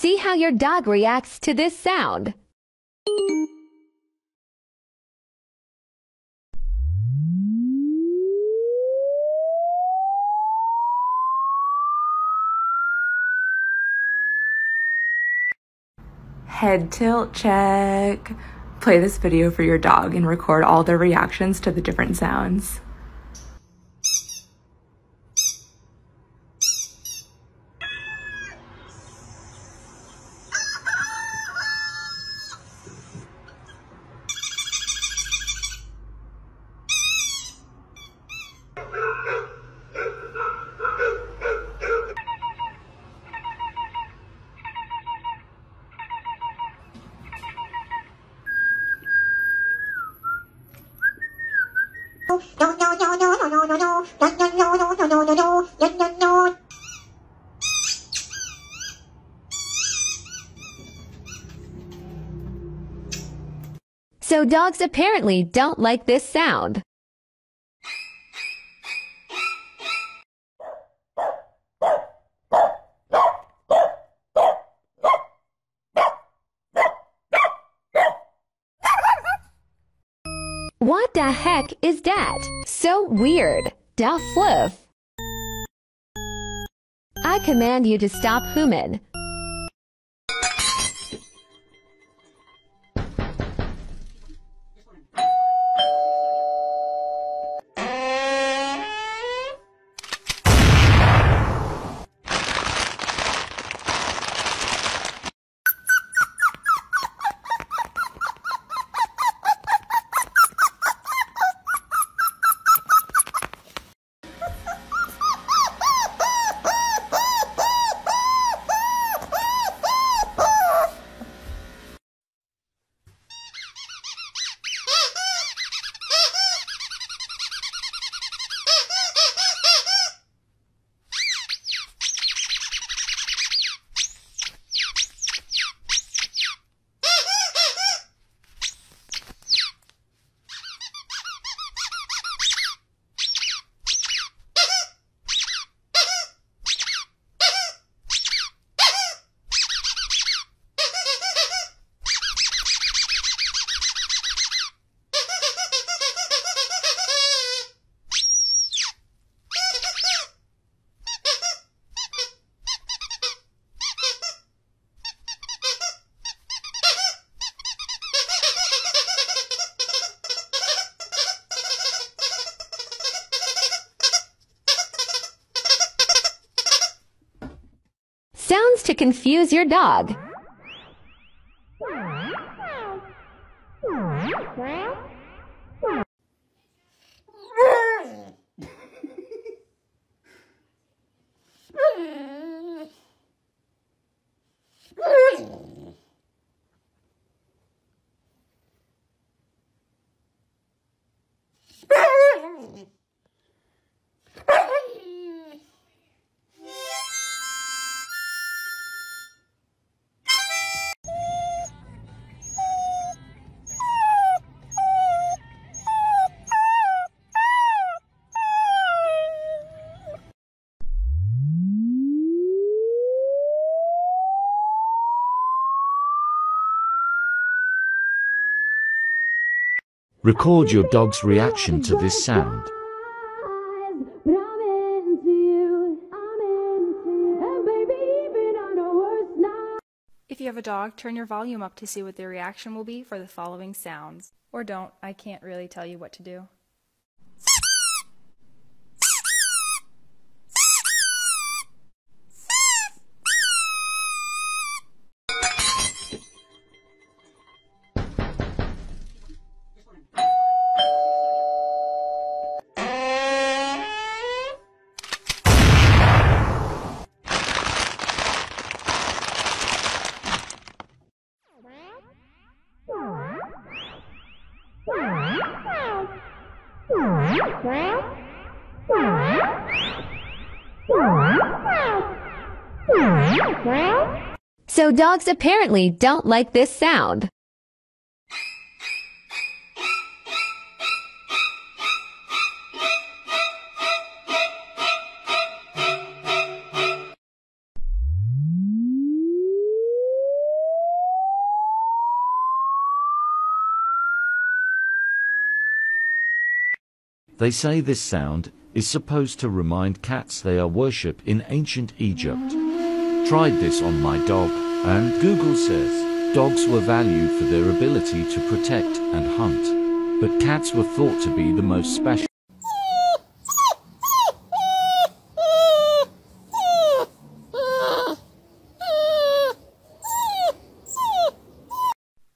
See how your dog reacts to this sound. Head tilt check. Play this video for your dog and record all their reactions to the different sounds. So dogs apparently don't like this sound. What the heck is that? So weird. Da fluff. I command you to stop human. Sounds to confuse your dog. Record your dog's reaction to this sound. If you have a dog, turn your volume up to see what their reaction will be for the following sounds. Or don't, I can't really tell you what to do. So dogs apparently don't like this sound. They say this sound is supposed to remind cats they are worshipped in ancient Egypt. Tried this on my dog, and Google says dogs were valued for their ability to protect and hunt, but cats were thought to be the most special.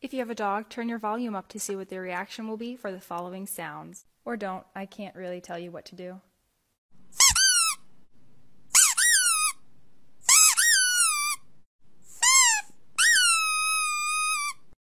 If you have a dog, turn your volume up to see what their reaction will be for the following sounds. Or don't, I can't really tell you what to do.